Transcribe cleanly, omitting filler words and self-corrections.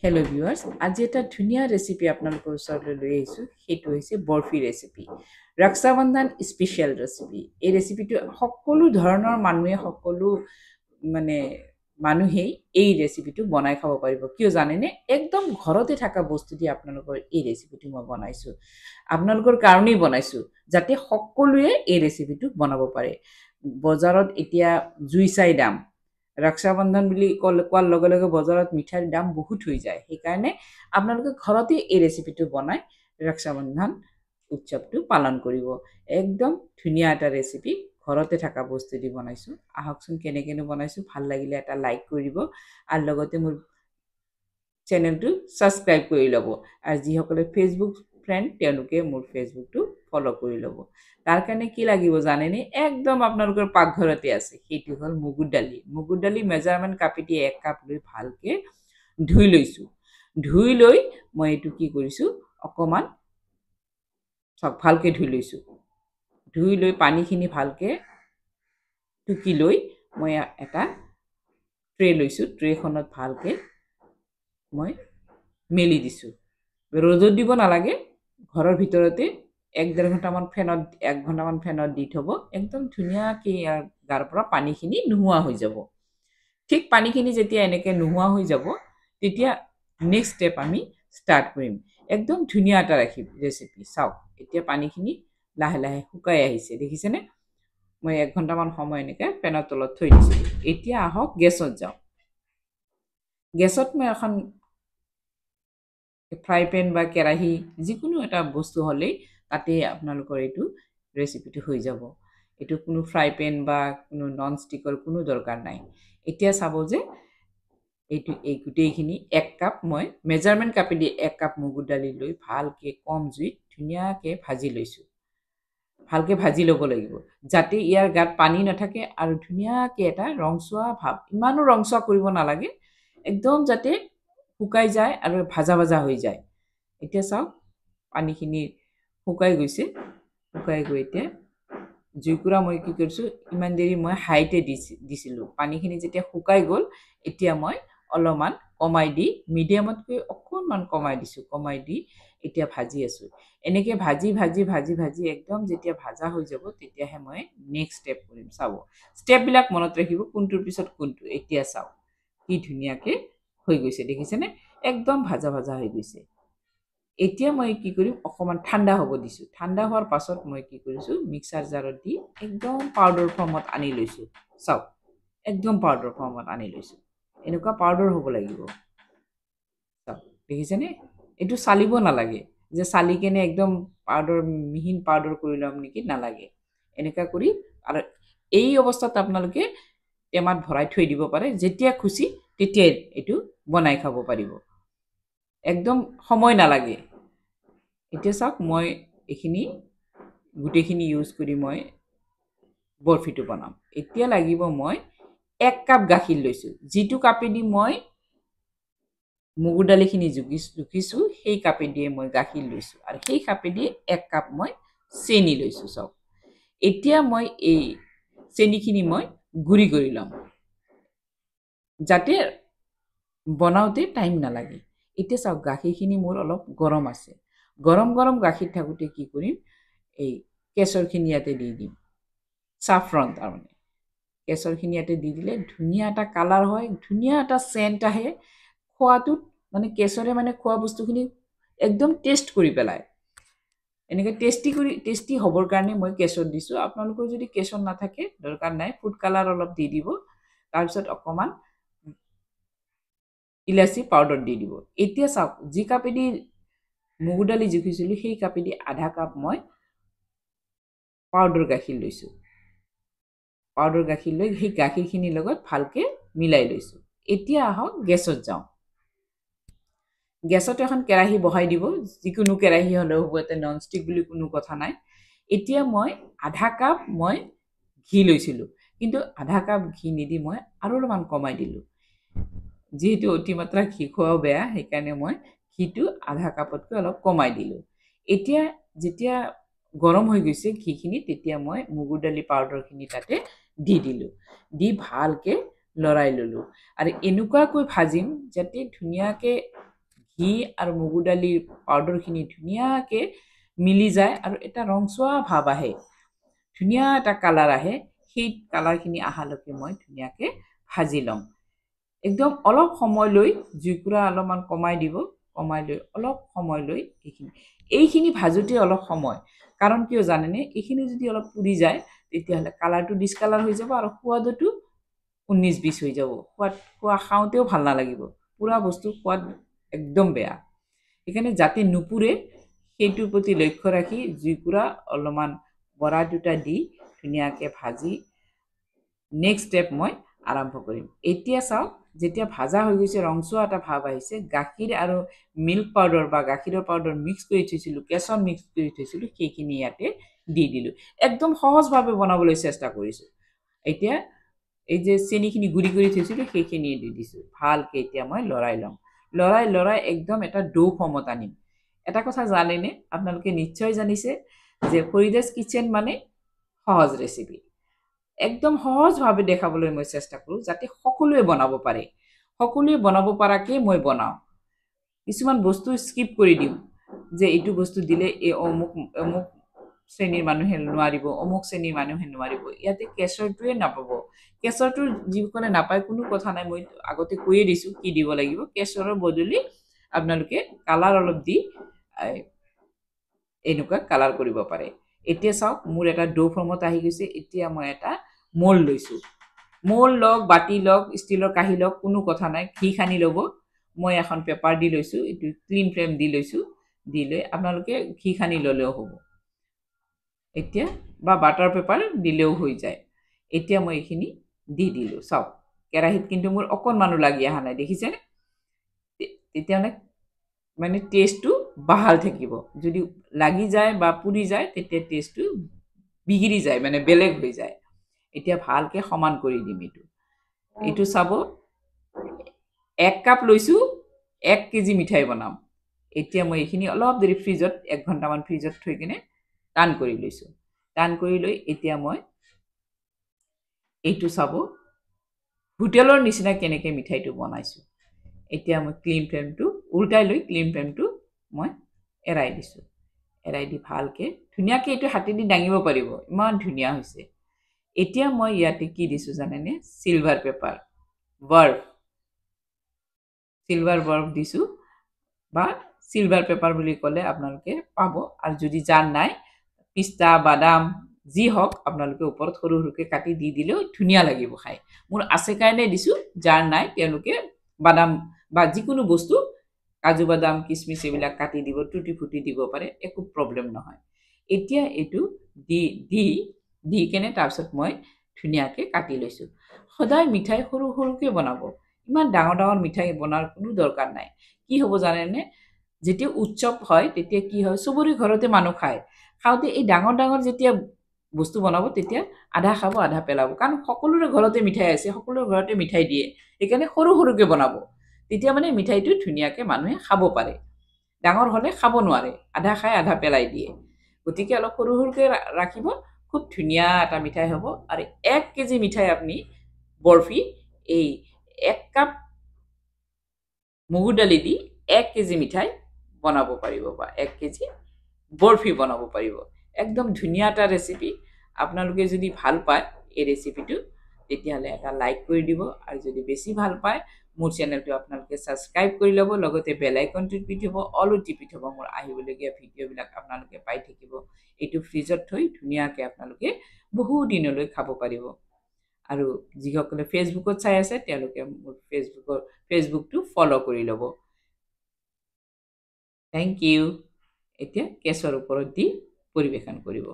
Hello viewers, আজি এটা ধুনীয়া ৰেচিপি আপোনালোকৰ ওচৰলৈ লৈ আহিছোঁ। সেইটো হৈছে বৰফি ৰেচিপি। ৰক্ষা বন্ধন স্পেচিয়েল ৰেচিপি। এই ৰেচিপিটো সকলো ধৰণৰ মানুহে মানুহেই এই ৰেচিপিটো বনাই খাব পাৰিব। কিয় জানেনে? একদম ঘৰতে থকা বস্তু দি আপোনালোকৰ এই ৰেচিপিটো মই বনাইছোঁ। আপোনালোকৰ কাৰণেই বনাইছোঁ যাতে সকলোৱে এই ৰেচিপিটো বনাব পাৰে। বজাৰত এতিয়া জুই চাই দাম। ৰক্ষা বন্ধন বুলি কোৱাৰ লগে লগে বজাৰত মিঠাইৰ দাম বহুত হৈ যায়। সেইকাৰণে আপোনালোকে ঘৰতে এই ৰেচিপিটো বনাই ৰক্ষা বন্ধন উৎসৱটো পালন কৰিব। একদম ধুনীয়া এটা ৰেচিপি, ঘৰতে থকা বস্তু দি বনাইছোঁ। আহকচোন কেনেকেনো বনাইছোঁ, ভাল লাগিলে এটা লাইক কৰিব আৰু লগতে মোৰ চেনেলটো ছাবস্ক্ৰাইব কৰি ল'ব। আৰু যিসকলে ফেচবুক ফ্ৰেণ্ড তেওঁলোকে মোৰ ফেচবুকটো ফ'ল' কৰি ল'ব। তাৰ কাৰণে কি লাগিব জানেনে? একদম আপোনালোকৰ পাকঘৰতে আছে। সেইটো হ'ল মগুৰ দালি। মগুৰ দালি মেজাৰমেণ্ট কাপি দি 1 কাপ লৈ ভালকৈ ধুই লৈছোঁ। ধুই লৈ মই এইটো কি কৰিছোঁ, অকণমান ভালকৈ ধুই লৈছোঁ। ধুই লৈ পানীখিনি ভালকৈ টুকি লৈ মই এটা ট্ৰে লৈছোঁ। ট্ৰেখনত ভালকৈ মই মেলি দিছোঁ। ৰ'দত দিব নালাগে, ঘৰৰ ভিতৰতে 1-1.5 ঘণ্টামান 1 ঘণ্টামান ফেনত দি থ'ব। একদম ধুনীয়াকৈ ইয়াৰ গাৰ পৰা পানীখিনি নোহোৱা হৈ যাব। ঠিক পানীখিনি যেতিয়া এনেকৈ নোহোৱা হৈ যাব, তেতিয়া নেক্সট ষ্টেপ আমি ষ্টাৰ্ট কৰিম। একদম ধুনীয়া এটা ৰেচিপি। চাওক, এতিয়া পানীখিনি লাহে লাহে শুকাই আহিছে, দেখিছেনে? মই 1 ঘণ্টামান সময় এনেকৈ ফেনৰ তলত থৈ দিছিলোঁ। এতিয়া আহক গেছত যাওঁ। গেছত মই এখন ফ্ৰাই পেন বা কেৰাহী যিকোনো এটা বস্তু হ'লেই তাতে আপোনালোকৰ এইটো ৰেচিপিটো হৈ যাব। এইটো কোনো ফ্ৰাই পেন বা কোনো নন ষ্টিকৰ কোনো দৰকাৰ নাই। এতিয়া চাব যে এই গোটেইখিনি 1 কাপ মই মেজাৰমেণ্ট কাপি দি 1 কাপ মগুৰ দালি লৈ ভালকৈ কম জুইত ধুনীয়াকৈ ভাজি লৈছোঁ। ভালকৈ ভাজি ল'ব লাগিব যাতে ইয়াৰ গাত পানী নাথাকে আৰু ধুনীয়াকৈ এটা ৰংচোৱা ভাৱ। ইমানো ৰংচোৱা কৰিব নালাগে, একদম যাতে শুকাই যায় আৰু ভাজা ভাজা হৈ যায়। এতিয়া চাওক, পানীখিনি শুকাই গৈছে। শুকাই গৈ এতিয়া জুইকুৰা মই কি কৰিছোঁ, ইমান দেৰি মই হাইতে দিছিলোঁ। পানীখিনি যেতিয়া শুকাই গ'ল, এতিয়া মই অলপমান কমাই দি মিডিয়ামতকৈ অকণমান কমাই দিছোঁ। কমাই দি এতিয়া ভাজি আছোঁ। এনেকৈ ভাজি ভাজি ভাজি ভাজি একদম যেতিয়া ভাজা হৈ যাব, তেতিয়াহে মই নেক্সট ষ্টেপ কৰিম। চাব, ষ্টেপবিলাক মনত ৰাখিব, কোনটোৰ পিছত কোনটো। এতিয়া চাওক কি ধুনীয়াকৈ হৈ গৈছে, দেখিছেনে? একদম ভাজা ভাজা হৈ গৈছে। এতিয়া মই কি কৰিম, অকণমান ঠাণ্ডা হ'ব দিছোঁ। ঠাণ্ডা হোৱাৰ পাছত মই কি কৰিছোঁ, মিক্সাৰ জাৰত দি একদম পাউডাৰ ফৰ্মত আনি লৈছোঁ। চাওক, একদম পাউডাৰ ফৰ্মত আনি লৈছোঁ। এনেকুৱা পাউডাৰ হ'ব লাগিব। চাওক, দেখিছেনে? এইটো চালিব নালাগে যে চালি কেনে একদম পাউডাৰ মিহিন পাউডাৰ কৰি ল'ম নেকি, নালাগে। এনেকুৱা কৰি আৰু এই অৱস্থাত আপোনালোকে টেমাত ভৰাই থৈ দিব পাৰে। যেতিয়া খুচি তেতিয়াই এইটো বনাই খাব পাৰিব। একদম সময় নালাগে। এতিয়া চাওক, মই এইখিনি গোটেইখিনি ইউজ কৰি মই বৰফিটো বনাম। এতিয়া লাগিব মই 1 কাপ গাখীৰ লৈছোঁ। যিটো কাপেদি মই মগুৰ দালিখিনি জুখিছোঁ, সেই কাপেদিয়ে মই গাখীৰ লৈছোঁ আৰু সেই কাপেদি 1 কাপ মই চেনি লৈছোঁ। চাওক, এতিয়া মই এই চেনিখিনি মই গুড়ি কৰি ল'ম যাতে বনাওঁতে টাইম নালাগে। এতিয়া চাওক, গাখীৰখিনি মোৰ অলপ গৰম আছে। গৰম গৰম গাখীৰ থাকোঁতে কি কৰিম, এই কেশৰখিনি ইয়াতে দি দিম। চাফ্ৰন তাৰমানে কেশৰখিনি ইয়াতে দি দিলে ধুনীয়া এটা কালাৰ হয়, ধুনীয়া এটা চেণ্ট আহে। খোৱাটোত মানে কেশৰে মানে খোৱা বস্তুখিনি একদম টেষ্ট কৰি পেলায়। এনেকৈ টেষ্টি হ'বৰ কাৰণে মই কেশৰ দিছোঁ। আপোনালোকৰ যদি কেশৰ নাথাকে দৰকাৰ নাই, ফুড কালাৰ অলপ দি দিব। তাৰপিছত অকণমান ইলাচি পাউডাৰ দি দিব। এতিয়া চাওক, যি কাপেদি মগুৰ দালি জুখিছিলোঁ সেই কাপেদি 1/2 কাপ মই পাউডাৰ গাখীৰ লৈছোঁ। পাউডাৰ গাখীৰ লৈ সেই গাখীৰখিনিৰ লগত ভালকৈ মিলাই লৈছোঁ। এতিয়া আহক গেছত যাওঁ। গেছত এখন কেৰাহী বহাই দিব, যিকোনো কেৰাহী হ'লেও হ'ব, এটা নন ষ্টিক বুলি কোনো কথা নাই। এতিয়া মই 1/2 কাপ মই ঘি লৈছিলোঁ, কিন্তু 1/2 কাপ ঘি নিদি মই আৰু অলপমান কমাই দিলোঁ। যিহেতু অতিমাত্ৰা ঘি খোৱাও বেয়া, সেইকাৰণে মই ঘিটো 1/2 কাপতকৈ অলপ কমাই দিলোঁ। এতিয়া যেতিয়া গৰম হৈ গৈছে ঘিখিনি, তেতিয়া মই মগুৰ দালি পাউডাৰখিনি তাতে দি দিলোঁ। দি ভালকৈ লৰাই ল'লোঁ আৰু এনেকুৱাকৈ ভাজিম যাতে ধুনীয়াকৈ ঘি আৰু মগু দালিৰ পাউডাৰখিনি ধুনীয়াকৈ মিলি যায় আৰু এটা ৰংচোৱা ভাৱ আহে, ধুনীয়া এটা কালাৰ আহে। সেই কালাৰখিনি অহালৈকে মই ধুনীয়াকৈ ভাজি ল'ম। একদম অলপ সময় লৈ জুইকুৰা অলপমান কমাই দিব, কমাই লৈ অলপ সময় লৈ এইখিনি ভাজোঁতে অলপ সময়, কাৰণ কিয় জানেনে, এইখিনি যদি অলপ পুৰি যায় তেতিয়াহ'লে কালাৰটো ডিছকালাৰ হৈ যাব আৰু সোৱাদতো 19-20 হৈ যাব। খোৱা খাওঁতেও ভাল নালাগিব, পুৰা বস্তু সোৱাদ একদম বেয়া। সেইকাৰণে যাতে নুপুৰে সেইটোৰ প্ৰতি লক্ষ্য ৰাখি জুইকুৰা অলপমান বৰা দুটা দি ধুনীয়াকৈ ভাজি নেক্সট ষ্টেপ মই আৰম্ভ কৰিম। এতিয়া চাওক, যেতিয়া ভাজা হৈ গৈছে, ৰংচোৱা এটা ভাৱ আহিছে, গাখীৰ আৰু মিল্ক পাউডাৰ বা গাখীৰৰ পাউডাৰ মিক্স কৰি থৈছিলোঁ, কেশৰ মিক্স কৰি থৈছিলোঁ, সেইখিনি ইয়াতে দি দিলোঁ। একদম সহজভাৱে বনাবলৈ চেষ্টা কৰিছোঁ। এতিয়া এই যে চেনিখিনি গুড়ি কৰি থৈছিলোঁ সেইখিনি দি দিছোঁ। ভালকৈ এতিয়া মই লৰাই ল'ম। লৰাই একদম এটা ডো ফৰ্মত আনিম। এটা কথা জানেনে, আপোনালোকে নিশ্চয় জানিছে যে ফৰিদাছ কিটচেন মানে সহজ ৰেচিপি। একদম সহজভাৱে দেখাবলৈ মই চেষ্টা কৰোঁ যাতে সকলোৱে বনাব পাৰে। সকলোৱে বনাব পৰাকৈ মই বনাওঁ। কিছুমান বস্তু স্কিপ কৰি দিওঁ যে এইটো বস্তু দিলে এই অমুক শ্ৰেণীৰ মানুহে নোৱাৰিব, অমুক শ্ৰেণীৰ মানুহে নোৱাৰিব। ইয়াতে কেশৰটোৱে নাপাব। কেশৰটো যিসকলে নাপায় কোনো কথা নাই, মই আগতে কৈয়ে দিছোঁ কি দিব লাগিব। কেশৰৰ বদলি আপোনালোকে কালাৰ অলপ দি এনেকুৱা কালাৰ কৰিব পাৰে। এতিয়া চাওক, মোৰ এটা ডো ফৰ্মত আহি গৈছে। এতিয়া মই এটা মল্ড লৈছোঁ। মল্ড লওক, বাতি লওক, ষ্টিলৰ কাঁহী লওক, কোনো কথা নাই, ঘি সানি ল'ব। মই এখন পেপাৰ দি লৈছোঁ, এইটো ক্লিন ফ্লেম দি লৈছোঁ। দি লৈ আপোনালোকে ঘি সানি ল'লেও হ'ব এতিয়া, বা বাটাৰ পেপাৰ দিলেও হৈ যায়। এতিয়া মই এইখিনি দি দিলোঁ। চাওক, কেৰাহীত কিন্তু মোৰ অকণমানো লাগি অহা নাই, দেখিছেনে? তেতিয়াহ'লে মানে টেষ্টটো বাহাল থাকিব। যদি লাগি যায় বা পুৰি যায় তেতিয়া টেষ্টটো বিগিৰি যায়, মানে বেলেগ হৈ যায়। এতিয়া ভালকৈ সমান কৰি দিম এইটো চাব, 1 কাপ লৈছোঁ, 1 কেজি মিঠাই বনাম। এতিয়া মই এইখিনি অলপ দেৰি ফ্ৰিজত 1 ঘণ্টামান ফ্ৰিজত থৈ কিনে টান কৰি লৈছোঁ। টান কৰি লৈ এতিয়া মই এইটো চাব, হোটেলৰ নিচিনা কেনেকৈ মিঠাইটো বনাইছোঁ। এতিয়া মই ক্লিন ফ্লেমটো উল্টাই লৈ ক্লিন ফ্লেমটো মই এৰাই দিছোঁ। এৰাই দি ভালকৈ ধুনীয়াকৈ এইটো হাতেদি দাঙিব পাৰিব, ইমান ধুনীয়া হৈছে। এতিয়া মই ইয়াতে কি দিছোঁ জানেনে? চিলভাৰ পেপাৰ বাৰ্ফ, চিলভাৰ বাৰ্ফ দিছোঁ, বা চিলভাৰ পেপাৰ বুলি ক'লে আপোনালোকে পাব। আৰু যদি যাৰ নাই, পিস্তা বাদাম যি হওক আপোনালোকে ওপৰত সৰু সৰুকৈ কাটি দি দিলেও ধুনীয়া লাগিব খাই। মোৰ আছে কাৰণে দিছোঁ, যাৰ নাই তেওঁলোকে বাদাম বা যিকোনো বস্তু, কাজু বাদাম কিচমিচ এইবিলাক কাটি দিব, টুটি ফুটি দিব পাৰে, একো প্ৰব্লেম নহয়। এতিয়া এইটো দি কেনে তাৰপিছত মই ধুনীয়াকৈ কাটি লৈছোঁ। সদায় মিঠাই সৰু সৰুকৈ বনাব, ইমান ডাঙৰ ডাঙৰ মিঠাই বনোৱাৰ কোনো দৰকাৰ নাই। কি হ'ব জানেনে, যেতিয়া উৎসৱ হয় তেতিয়া কি হয়, চবৰে ঘৰতে মানুহ খায়। খাওঁতে এই ডাঙৰ ডাঙৰ যেতিয়া বস্তু বনাব তেতিয়া আধা খাব আধা পেলাব, কাৰণ সকলোৰে ঘৰতে মিঠাই আছে, সকলোৰে ঘৰতে মিঠাই দিয়ে। সেইকাৰণে সৰু সৰুকৈ বনাব, তেতিয়া মানে মিঠাইটো ধুনীয়াকৈ মানুহে খাব পাৰে। ডাঙৰ হ'লে খাব নোৱাৰে, আধা খাই আধা পেলাই দিয়ে। গতিকে অলপ সৰু সৰুকৈ ৰাখিব, খুব ধুনীয়া এটা মিঠাই হ'ব। আৰু 1 কেজি মিঠাই আপুনি বৰফি, এই 1 কাপ মগুৰ দালি দি 1 কেজি মিঠাই বনাব পাৰিব, বা 1 কেজি বৰফি বনাব পাৰিব। একদম ধুনীয়া এটা ৰেচিপি। আপোনালোকে যদি ভাল পায় এই ৰেচিপিটো তেতিয়াহ'লে এটা লাইক কৰি দিব, আৰু যদি বেছি ভাল পায় মোৰ চেনেলটো আপোনালোকে ছাবস্ক্ৰাইব কৰি ল'ব, লগতে বেল আইকনটো টিপি থ'ব, অলো টিপি থ'ব। মোৰ আহিবলগীয়া ভিডিঅ'বিলাক আপোনালোকে পাই থাকিব। এইটো ফ্ৰিজত থৈ ধুনীয়াকৈ আপোনালোকে বহু দিনলৈ খাব পাৰিব। আৰু যিসকলে ফেচবুকত চাই আছে তেওঁলোকে মোৰ ফেচবুকটো ফ'ল' কৰি ল'ব। Thank you. এতিয়া কেশৰ ওপৰত দি পৰিৱেশন কৰিব।